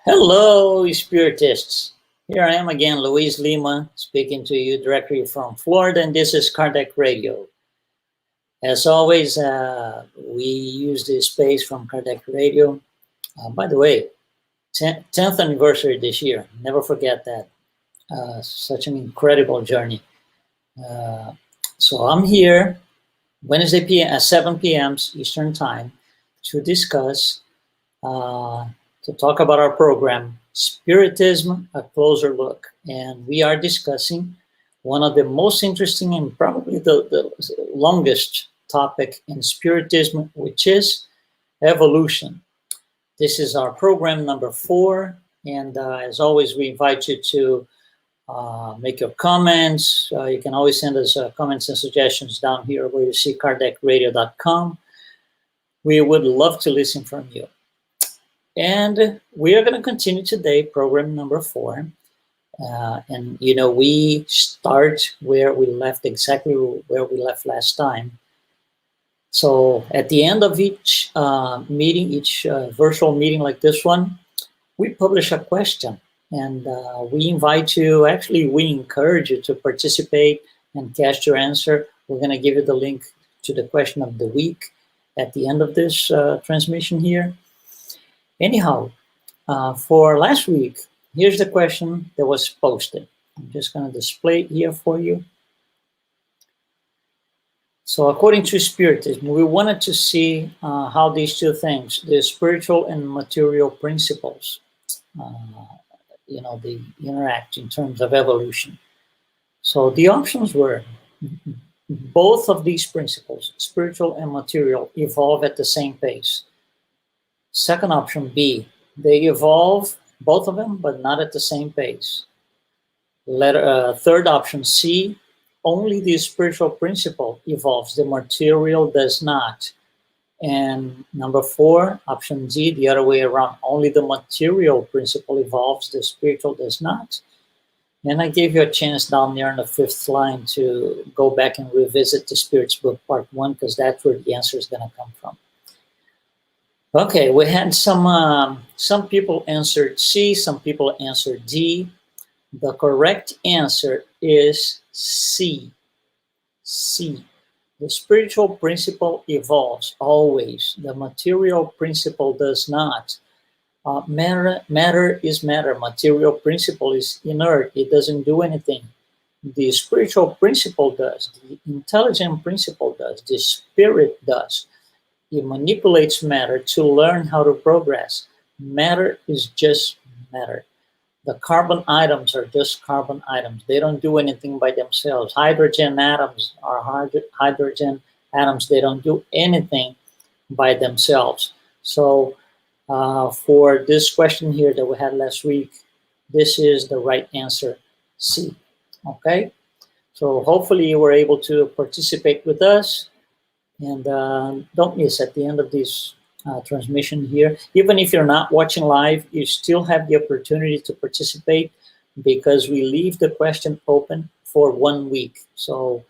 Hello, Spiritists. Here I am again, Luis Lima, speaking to you directly from Florida, and this is Kardec Radio. As always, we use this space from Kardec Radio. By the way, 10th anniversary this year. Never forget that. Such an incredible journey. So I'm here Wednesday at 7 p.m. Eastern Time to discuss to talk about our program, Spiritism, A Closer Look. And we are discussing one of the most interesting and probably the longest topic in Spiritism, which is evolution. This is our program number 4. And as always, we invite you to make your comments. You can always send us comments and suggestions down here where you see kardecradio.com. We would love to listen from you. And we are going to continue today, program number 4. And, you know, we start where we left, exactly where we left last time. So at the end of each meeting, each virtual meeting like this one, we publish a question. And we invite you, actually, we encourage you to participate and cast your answer. We're going to give you the link to the question of the week at the end of this transmission here. Anyhow, for last week, here's the question that was posted. I'm just going to display it here for you. So according to Spiritism, we wanted to see how these two things, the spiritual and material principles, they interact in terms of evolution. So the options were both of these principles, spiritual and material, evolve at the same pace. Second option, B, they evolve, both of them, but not at the same pace. Third option, C, only the spiritual principle evolves, the material does not. And number 4, option D, the other way around, only the material principle evolves, the spiritual does not. And I gave you a chance down there in the 5th line to go back and revisit the Spirit's Book Part 1, because that's where the answer is going to come from. Okay, we had some people answered C, some people answered D. The correct answer is C. C. The spiritual principle evolves always. The material principle does not. Matter is matter. Material principle is inert. It doesn't do anything. The spiritual principle does. The intelligent principle does. The spirit does. It manipulates matter to learn how to progress. Matter is just matter. The carbon atoms are just carbon atoms. They don't do anything by themselves. Hydrogen atoms are hydrogen atoms. They don't do anything by themselves. So for this question here that we had last week, this is the right answer, C. Okay? So hopefully you were able to participate with us. And don't miss at the end of this transmission here. Even if you're not watching live, you still have the opportunity to participate because we leave the question open for 1 week. So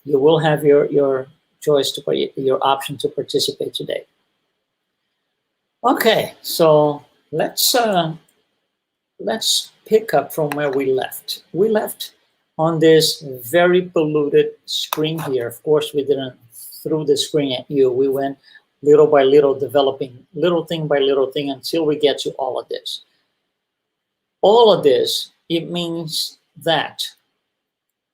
you will have your choice, your option to participate today. Okay, so let's pick up from where we left. We left on this very polluted screen here. Of course, we didn't throw the screen at you. We went little by little, developing little thing by little thing until we get to all of this. All of this, it means that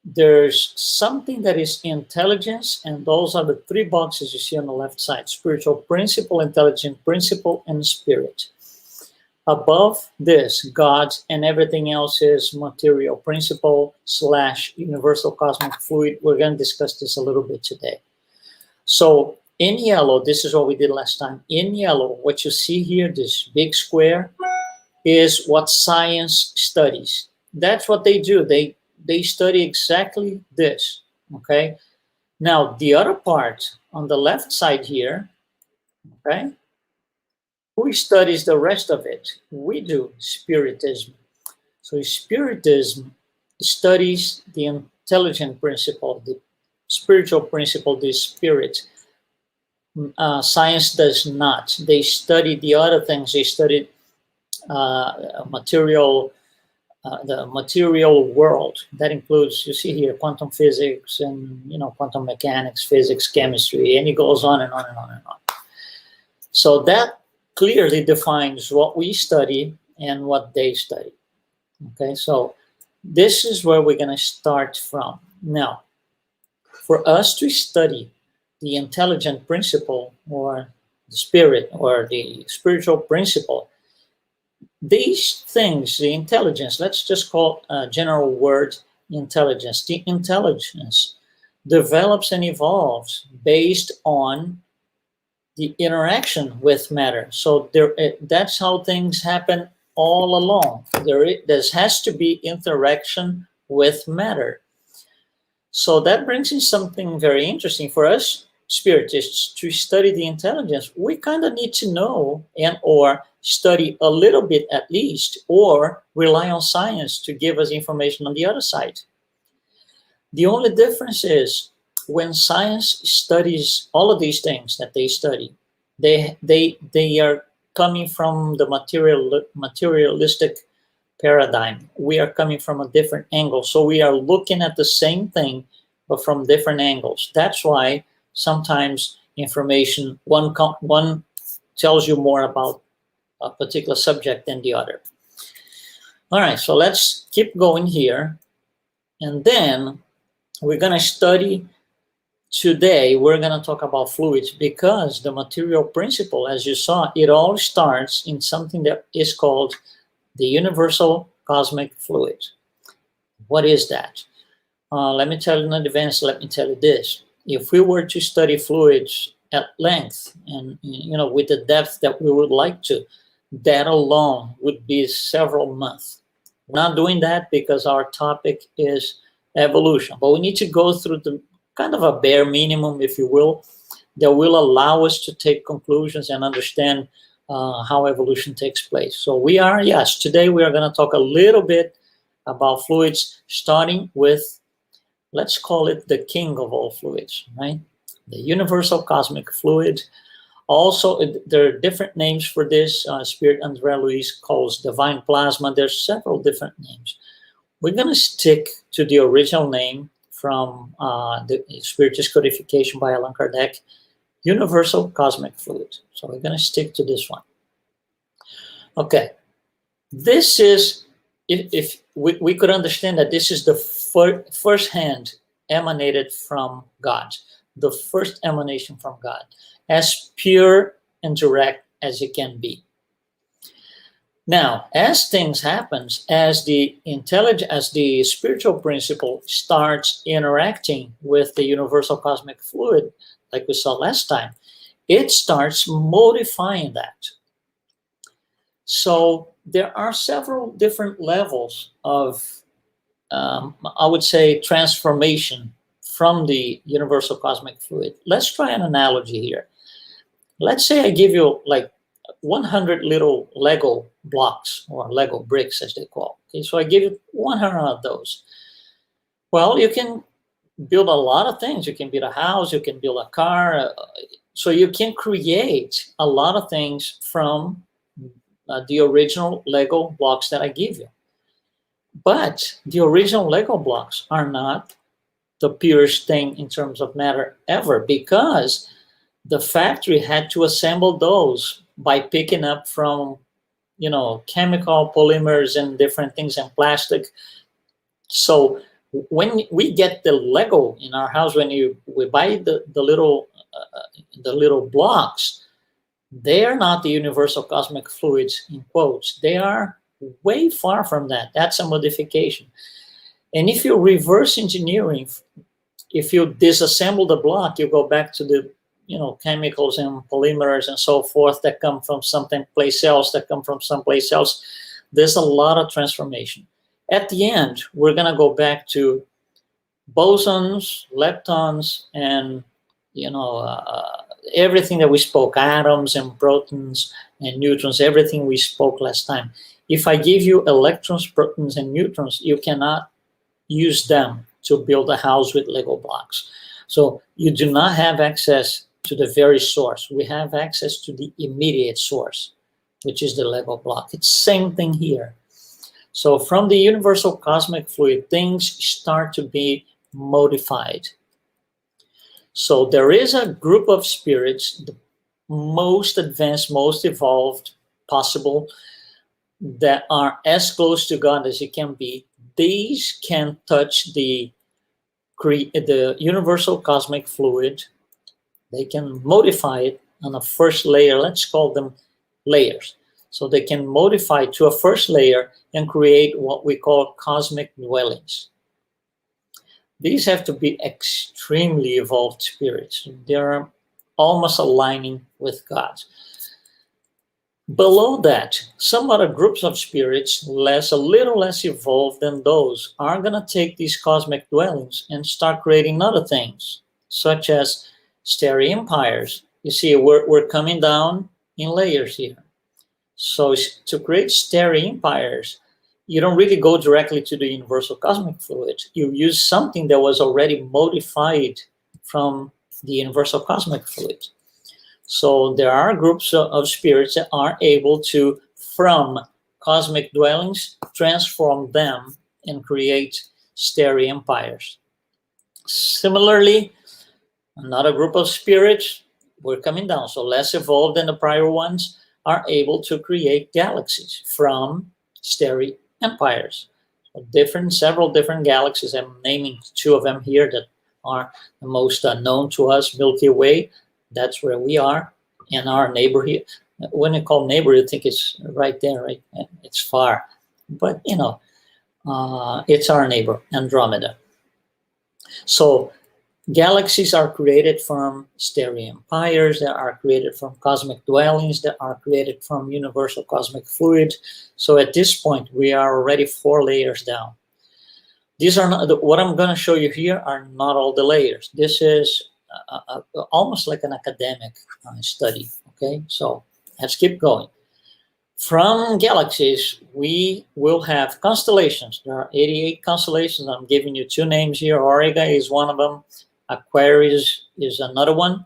there's something that is intelligence, and those are the 3 boxes you see on the left side: spiritual principle, intelligent principle, and spirit. Above this, God, and everything else is material principle / universal cosmic fluid. We're going to discuss this a little bit today. So in yellow, this is what we did last time. In yellow, what you see here, this big square, is what science studies. That's what they do. They study exactly this, okay? Now, the other part on the left side here, okay? Who studies the rest of it? We do, Spiritism. So Spiritism studies the intelligent principle, the spiritual principle, the spirit. Science does not. They study the other things. They study material, the material world. That includes, you see here, quantum physics and, you know, quantum mechanics, physics, chemistry, and it goes on and on and on and on. So that clearly defines what we study and what they study. Okay, so this is where we're going to start from. Now, for us to study the intelligent principle, or the spirit, or the spiritual principle, these things, the intelligence, let's just call a general word intelligence. The intelligence develops and evolves based on the interaction with matter. So that's how things happen all along. There has to be interaction with matter. So that brings in something very interesting for us spiritists to study the intelligence. We kind of need to know and or study a little bit at least, or rely on science to give us information on the other side. The only difference is when science studies all of these things that they study, they are coming from the materialistic paradigm. We are coming from a different angle. So we are looking at the same thing, but from different angles. That's why sometimes information, one tells you more about a particular subject than the other. All right, so let's keep going here. And then we're going to study today, we're going to talk about fluids, because the material principle, as you saw, it all starts in something that is called the universal cosmic fluid. What is that? Let me tell you in advance, let me tell you this. If we were to study fluids at length and, you know, with the depth that we would like to, that alone would be several months. We're not doing that because our topic is evolution, but we need to go through the kind of a bare minimum, if you will, that will allow us to take conclusions and understand how evolution takes place. So we are, yes, today we are going to talk a little bit about fluids, starting with, let's call it the king of all fluids, right? The universal cosmic fluid. Also, there are different names for this. Spirit Andre Luiz calls divine plasma. There's several different names. We're going to stick to the original name from the Spiritist Codification by Allan Kardec, universal cosmic fluid. So we're going to stick to this one. Okay, this is, if we could understand that this is the first hand emanated from God, the first emanation from God, as pure and direct as it can be. Now, as things happen, as the spiritual principle starts interacting with the universal cosmic fluid, like we saw last time, it starts modifying that. So there are several different levels of, I would say, transformation from the universal cosmic fluid. Let's try an analogy here. Let's say I give you like 100 little Lego blocks, or Lego bricks as they call. Okay, so I give you 100 of those. Well, you can build a lot of things. You can build a house, you can build a car. So you can create a lot of things from the original Lego blocks that I give you. But the original Lego blocks are not the purest thing in terms of matter ever, because the factory had to assemble those by picking up from, you know, chemical polymers and different things and plastic. So when we get the Lego in our house, when we buy the little blocks, they are not the universal cosmic fluids in quotes. They are way far from that. That's a modification. And if you reverse engineering, if you disassemble the block, you go back to the, you know, chemicals and polymers and so forth that come from someplace else, that come from someplace else. There's a lot of transformation. At the end, we're going to go back to bosons, leptons, and, you know, everything that we spoke, atoms and protons and neutrons, everything we spoke last time. If I give you electrons, protons, and neutrons, you cannot use them to build a house with Lego blocks. So you do not have access to the very source. We have access to the immediate source. which is the Lego block. It's same thing here. So from the universal cosmic fluid, things start to be modified. So there is a group of spirits, the most advanced, most evolved possible, that are as close to God as it can be. These can touch the universal cosmic fluid. They can modify it on a first layer. Let's call them layers. So they can modify to a first layer and create what we call cosmic dwellings. These have to be extremely evolved spirits. They're almost aligning with God. Below that, some other groups of spirits, a little less evolved than those, are going to take these cosmic dwellings and start creating other things, such as starry empires. You see, we're coming down in layers here. So to create starry empires, you don't really go directly to the universal cosmic fluid. You use something that was already modified from the universal cosmic fluid. So there are groups of spirits that are able to, from cosmic dwellings, transform them and create starry empires. Similarly, another group of spirits, we're coming down, so less evolved than the prior ones, are able to create galaxies from starry empires. Several different galaxies. I'm naming two of them here that are the most known to us. Milky Way, that's where we are, and our neighborhood. When you call neighbor, you think it's right there, right? It's far, but you know, it's our neighbor, Andromeda. So galaxies are created from starry empires, that are created from cosmic dwellings, that are created from universal cosmic fluid. So at this point, we are already 4 layers down. These are not, what I'm going to show you here are not all the layers. This is almost like an academic study, okay? So let's keep going. From galaxies, we will have constellations. There are 88 constellations. I'm giving you 2 names here. Auriga is one of them. Aquarius is another one.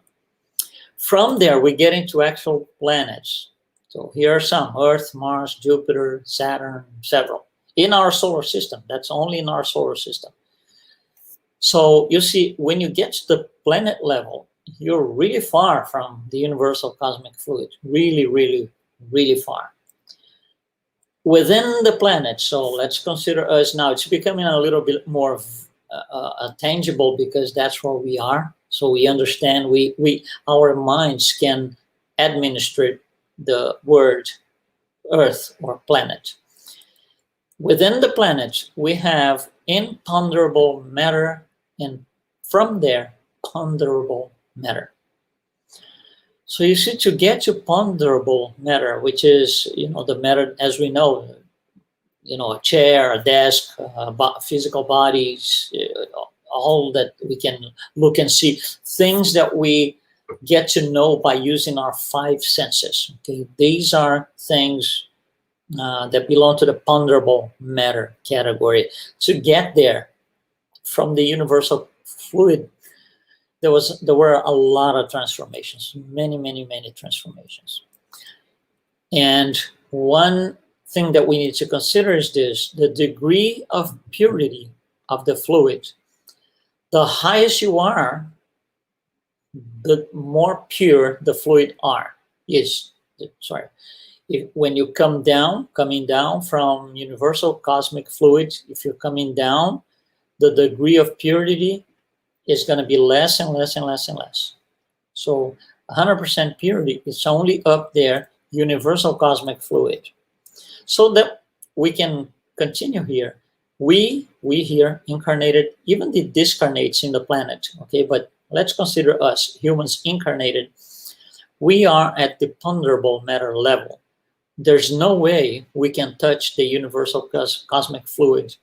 From there, we get into actual planets. So here are some: Earth, Mars, Jupiter, Saturn, several. In our solar system. That's only in our solar system. So you see, when you get to the planet level, you're really far from the universal cosmic fluid. Really, really, really far. Within the planet, so let's consider us now. It's becoming a little bit more tangible because that's where we are. So we understand, our minds can administer the word Earth or planet. Within the planet, we have imponderable matter, and from there, ponderable matter. So you see, to get to ponderable matter, which is, the matter as we know, a chair, a desk, physical bodies, all that we can look and see, things that we get to know by using our 5 senses. Okay, these are things that belong to the ponderable matter category. To get there from the universal fluid, there were a lot of transformations, many, many, many transformations. And one thing that we need to consider is this: the degree of purity of the fluid. The highest you are, the more pure the fluid is. When you coming down from universal cosmic fluid, if you're coming down, the degree of purity is going to be less and less and less and less. So 100% purity is only up there, universal cosmic fluid. So that we can continue here. We here incarnated, even the discarnates in the planet, okay? But let's consider us, humans incarnated. We are at the ponderable matter level. There's no way we can touch the universal cosmic fluid,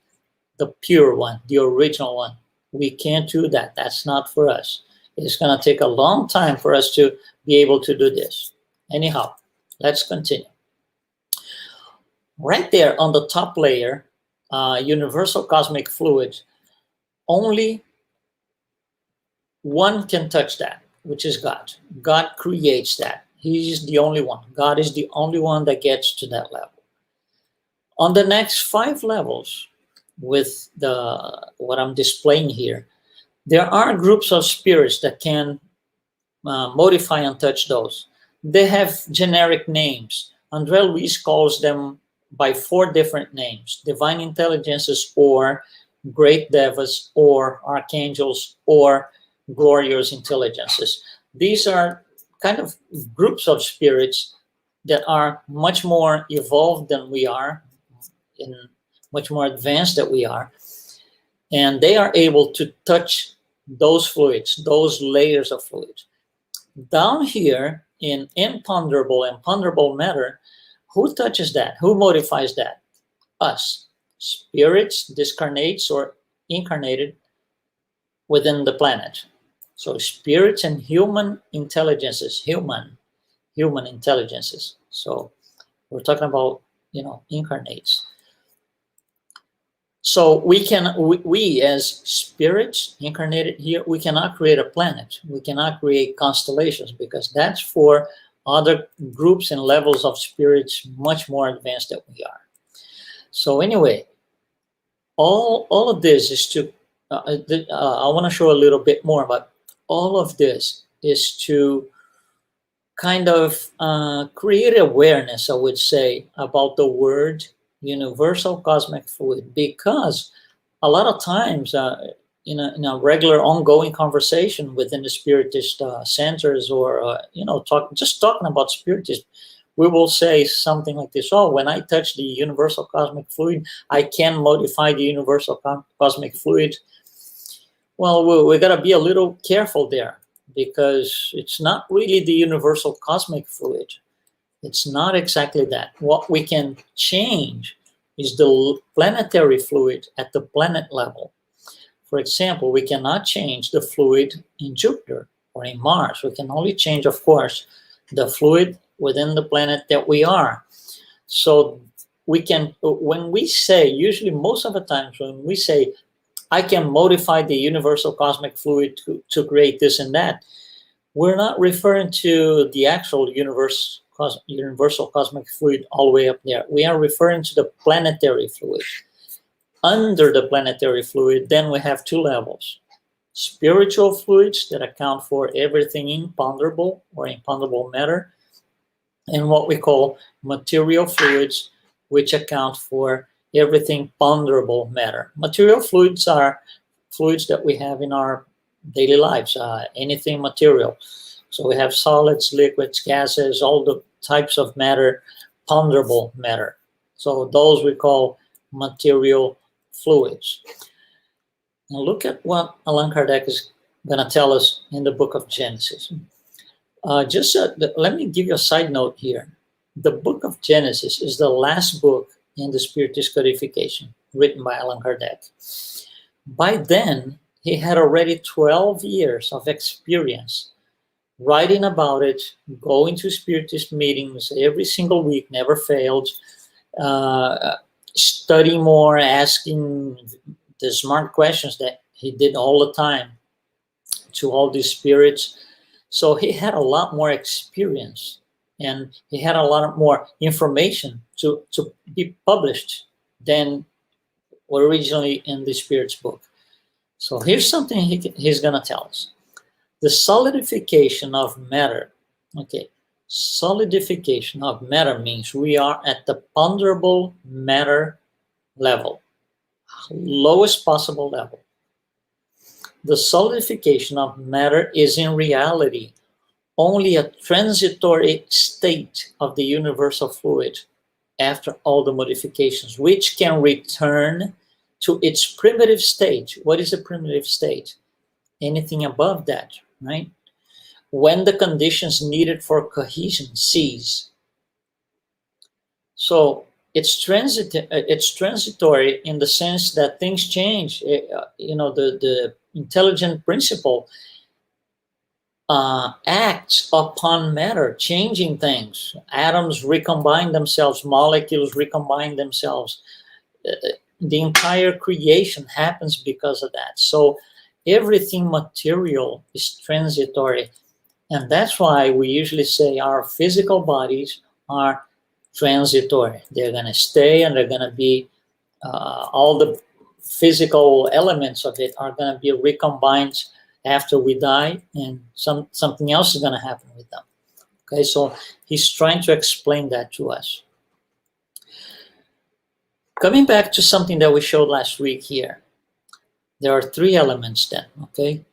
the pure one, the original one. We can't do that. That's not for us. It's going to take a long time for us to be able to do this. Anyhow, let's continue. Right there on the top layer, universal cosmic fluid, only one can touch that, which is God. God creates that. He's the only one. God is the only one that gets to that level. On the next 5 levels, with what I'm displaying here, there are groups of spirits that can modify and touch those. They have generic names. Andre Luiz calls them by 4 different names: divine intelligences, or great devas, or archangels, or glorious intelligences. These are kind of groups of spirits that are much more evolved than we are, and much more advanced than we are, and they are able to touch those fluids, those layers of fluids. Down here in imponderable and ponderable matter, who touches that? Who modifies that? Us. Spirits, discarnates or incarnated within the planet. So spirits and human intelligences, human intelligences. So we're talking about, incarnates. So we as spirits incarnated here, we cannot create a planet. We cannot create constellations, because that's for other groups and levels of spirits much more advanced than we are. So anyway, all of this is to, I want to show a little bit more, but all of this is to kind of create awareness, I would say, about the word universal cosmic fluid, because a lot of times in a regular ongoing conversation within the Spiritist centers, or talking about Spiritism, we will say something like this: oh, when I touch the universal cosmic fluid, I can modify the universal cosmic fluid. Well, we got to be a little careful there, because it's not really the universal cosmic fluid. It's not exactly that. What we can change is the planetary fluid at the planet level. For example, we cannot change the fluid in Jupiter or in Mars. We can only change, of course, the fluid within the planet that we are. So we can, when we say, usually most of the times when we say, I can modify the universal cosmic fluid to create this and that, we're not referring to the actual universal cosmic fluid all the way up there. We are referring to the planetary fluid. Under the planetary fluid, then we have 2 levels: spiritual fluids that account for everything imponderable or imponderable matter, and what we call material fluids, which account for everything ponderable matter. Material fluids are fluids that we have in our daily lives, anything material. So we have solids, liquids, gases, all the types of matter, ponderable matter. So those we call material fluids. Now look at what Allan Kardec is going to tell us in the book of Genesis. Let me give you a side note here. The book of Genesis is the last book in the Spiritist Codification, written by Allan Kardec. By then, he had already 12 years of experience writing about it, going to Spiritist meetings every single week, never failed, study more, asking the smart questions that he did all the time to all these spirits. So he had a lot more experience, and he had a lot more information to be published than originally in the Spirit's book. So here's something he's going to tell us. The solidification of matter. Okay, solidification of matter means we are at the ponderable matter level, lowest possible level. The solidification of matter is in reality only a transitory state of the universal fluid after all the modifications, which can return to its primitive state. What is a primitive state? Anything above that, right? When the conditions needed for cohesion cease. So it's transitory in the sense that things change. The intelligent principle acts upon matter, changing things. Atoms recombine themselves, molecules recombine themselves. The entire creation happens because of that. So everything material is transitory And that's why we usually say our physical bodies are transitory. They're going to stay, and they're going to be, all the physical elements of it are going to be recombined after we die, and something else is going to happen with them. Okay, so he's trying to explain that to us. Coming back to something that we showed last week here, there are three elements then, okay,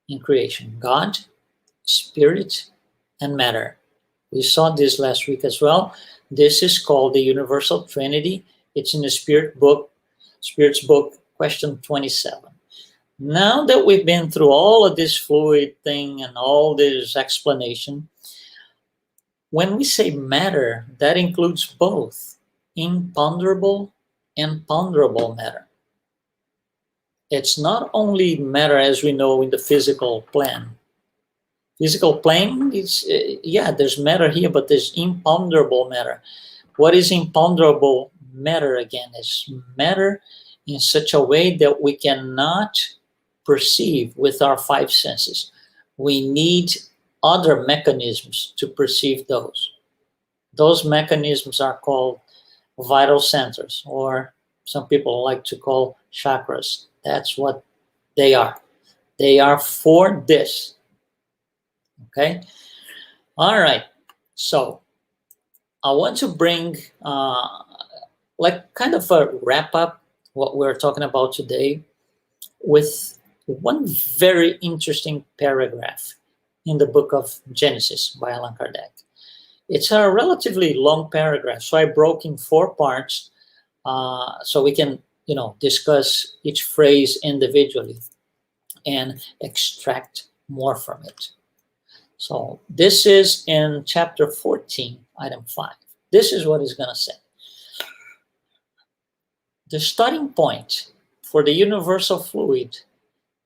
in creation: God, spirit, and matter. We saw this last week as well. This is called the universal trinity. It's in the Spirit's book, question 27. Now that we've been through all of this fluid thing and all this explanation, when we say matter, that includes both imponderable and ponderable matter. It's not only matter as we know in the physical plane. Physical plane is, there's matter here, but there's imponderable matter. What is imponderable matter again? It's matter in such a way that we cannot perceive with our five senses. We need other mechanisms to perceive those. Those mechanisms are called vital centers, or some people like to call chakras. That's what they are. They are for this. Okay? All right. So I want to bring like kind of a wrap up what we're talking about today with one very interesting paragraph in the book of Genesis by Allan Kardec. It's a relatively long paragraph, so I broke in 4 parts so we can, discuss each phrase individually and extract more from it. So this is in chapter 14, item 5. This is what he's going to say. The starting point for the universal fluid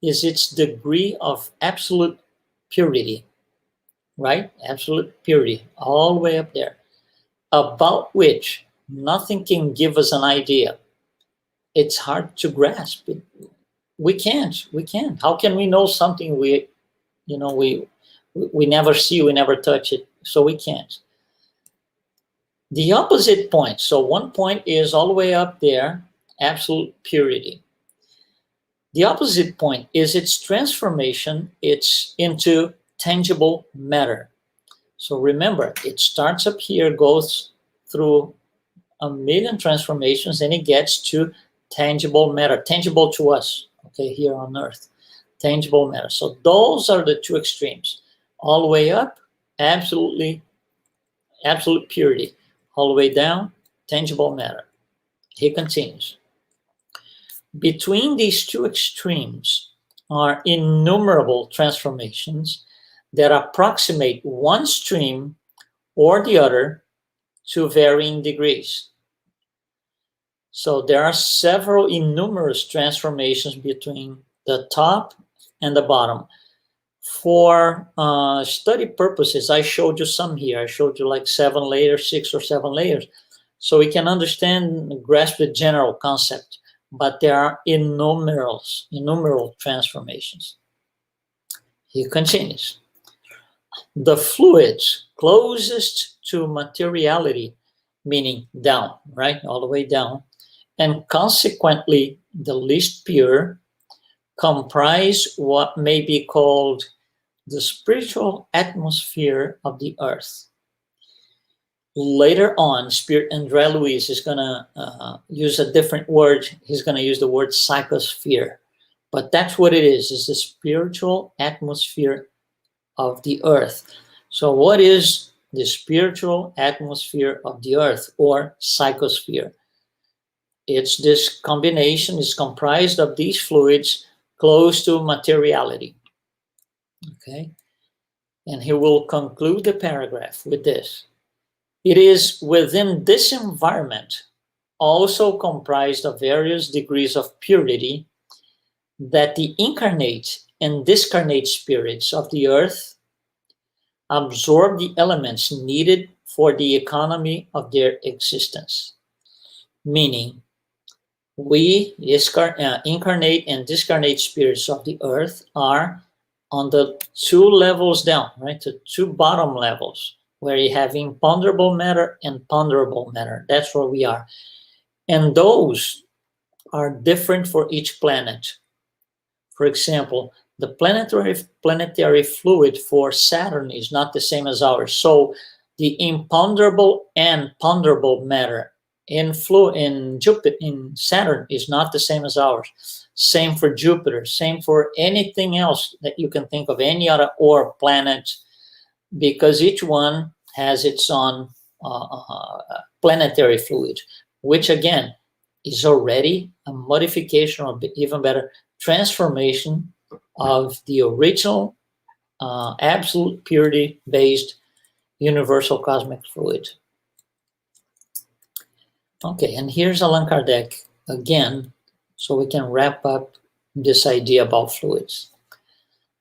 is its degree of absolute purity, right? Absolute purity, all the way up there, about which nothing can give us an idea. It's hard to grasp. We can't. How can we know something we never see, we never touch it, so we can't. The opposite point, so one point is all the way up there, absolute purity. The opposite point is its transformation, it's into tangible matter. So remember, it starts up here, goes through a million transformations, and it gets to tangible matter, tangible to us, okay, here on earth, tangible matter. So those are the two extremes. All the way up, absolute purity. All the way down, tangible matter. He continues. Between these two extremes are innumerable transformations that approximate one stream or the other to varying degrees. So there are several innumerous transformations between the top and the bottom. For study purposes, I showed you some here. I showed you like 7 layers, 6 or 7 layers, so we can understand and grasp the general concept. But there are innumerable transformations. He continues. The fluids closest to materiality, meaning down, right, all the way down, and consequently the least pure, comprise what may be called the spiritual atmosphere of the earth. Later on, Andre Luiz is going to use a different word. He's going to use the word psychosphere. But that's what it is the spiritual atmosphere of the earth. So what is the spiritual atmosphere of the earth, or psychosphere? It's this combination, is comprised of these fluids close to materiality. Okay? And he will conclude the paragraph with this. It is within this environment, also comprised of various degrees of purity, that the incarnate and discarnate spirits of the earth absorb the elements needed for the economy of their existence. Meaning, we incarnate and discarnate spirits of the earth are on the 2 levels down, right? The 2 bottom levels, where you have imponderable matter and ponderable matter. That's where we are. And those are different for each planet. For example, the planetary fluid for Saturn is not the same as ours. So the imponderable and ponderable matter in Saturn is not the same as ours. Same for Jupiter, same for anything else that you can think of, any other or planet, because each one has its own planetary fluid, which again is already a modification, or even better, transformation of the original absolute purity based universal cosmic fluid. Okay, and here's Allan Kardec again, so we can wrap up this idea about fluids.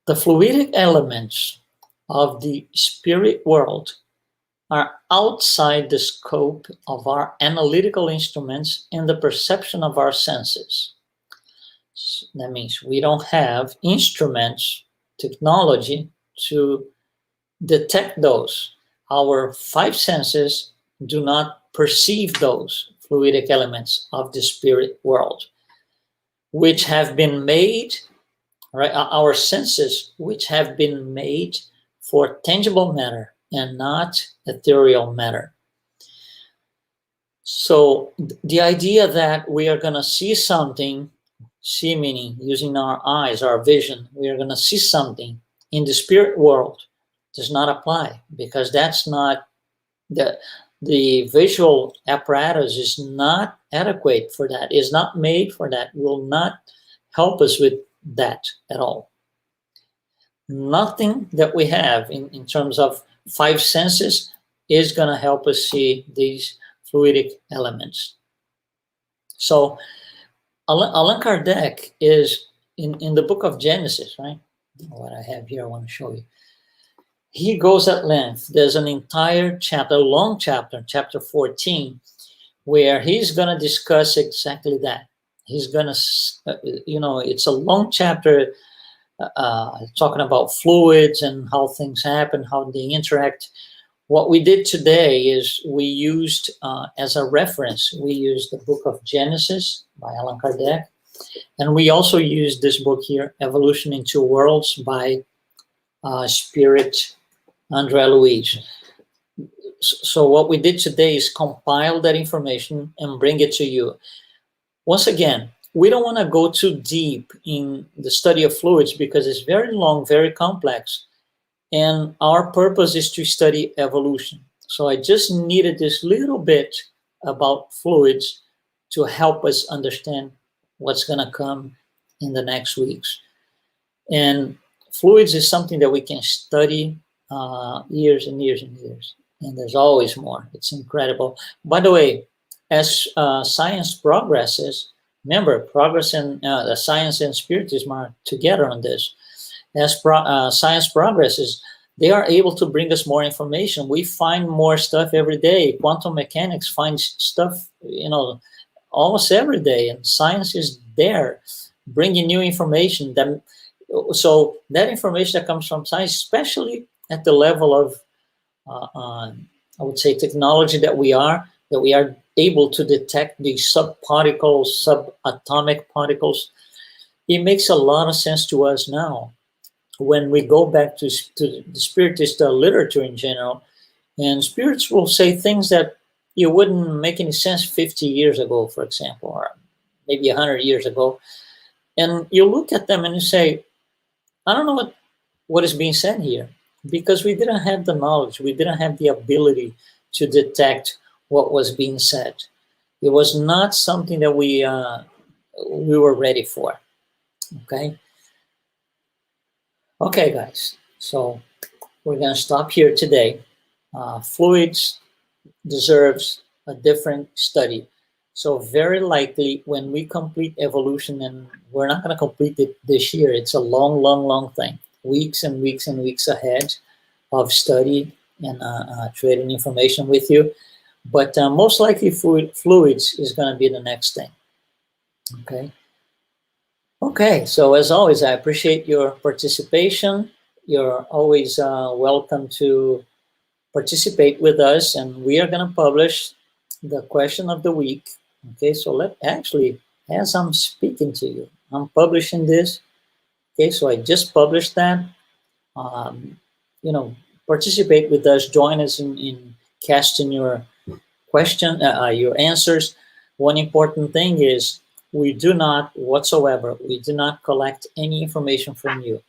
The fluidic elements of the spirit world are outside the scope of our analytical instruments and the perception of our senses. That means we don't have instruments, technology to detect those. Our 5 senses do not perceive those fluidic elements of the spirit world, which have been made, right? Our senses, which have been made for tangible matter and not ethereal matter. So the idea that we are going to see something, see meaning using our eyes, our vision, we are going to see something in the spirit world does not apply, because that's not the visual apparatus is not adequate for that, is not made for that, will not help us with that at all. Nothing that we have in terms of 5 senses is going to help us see these fluidic elements. So Allan Kardec is in the book of Genesis, right? What I have here, I want to show you. He goes at length. There's an entire chapter, a long chapter, chapter 14, where he's going to discuss exactly that. He's going to, it's a long chapter talking about fluids and how things happen, how they interact. What we did today is we used, as a reference, we used the book of Genesis by Allan Kardec, and we also used this book here, Evolution in Two Worlds by Spirit Andre Luiz. So what we did today is compile that information and bring it to you. Once again, we don't want to go too deep in the study of fluids because it's very long, very complex. And our purpose is to study evolution. So I just needed this little bit about fluids to help us understand what's going to come in the next weeks. And fluids is something that we can study years and years and years. And there's always more. It's incredible. By the way, as science progresses, remember, progress and science and Spiritism are together on this. As science progresses, they are able to bring us more information. We find more stuff every day. Quantum mechanics finds stuff, almost every day, and science is there, bringing new information. So that information that comes from science, especially at the level of, I would say, technology that we are able to detect these subparticles, subatomic particles. It makes a lot of sense to us now when we go back to the Spiritist literature in general, and spirits will say things that it wouldn't make any sense 50 years ago, for example, or maybe 100 years ago. And you look at them and you say, I don't know what is being said here, because we didn't have the knowledge, we didn't have the ability to detect what was being said. It was not something that we were ready for. Okay, guys, so we're going to stop here today. Fluids deserves a different study. So very likely when we complete evolution, and we're not going to complete it this year, it's a long, long, long thing. Weeks and weeks and weeks ahead of study and trading information with you. But most likely fluids is going to be the next thing. Okay. Okay, so as always, I appreciate your participation. You're always welcome to participate with us, and we are going to publish the question of the week. Okay, so actually, as I'm speaking to you, I'm publishing this. Okay, so I just published that. Um, you know, participate with us, join us in casting your your answers. One important thing is we do not whatsoever, we do not collect any information from you.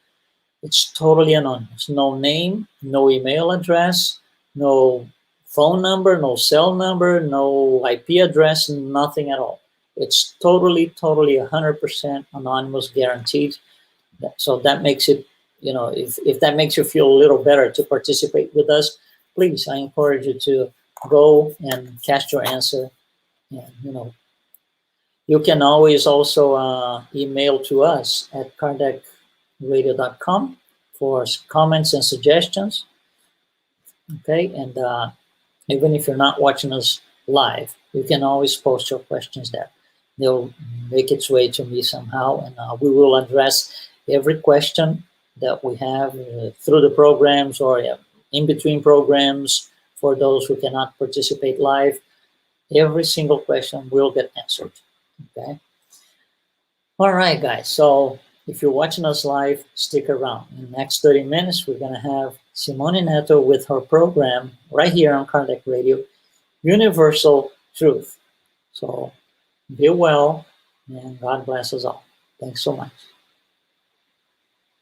It's totally anonymous. No name, no email address, no phone number, no cell number, no IP address, nothing at all. It's totally 100% anonymous, guaranteed. So that makes it, if that makes you feel a little better to participate with us, please, I encourage you to go and cast your answer. And, you can always also email to us at kardakradio.com for comments and suggestions. Okay, and even if you're not watching us live, you can always post your questions there. They'll make its way to me somehow, and we will address every question that we have through the programs or in between programs for those who cannot participate live. Every single question will get answered. Okay. All right, guys. So if you're watching us live, stick around. In the next 30 minutes, we're going to have Simone Neto with her program right here on Kardec Radio, Universal Truth. So be well, and God bless us all. Thanks so much.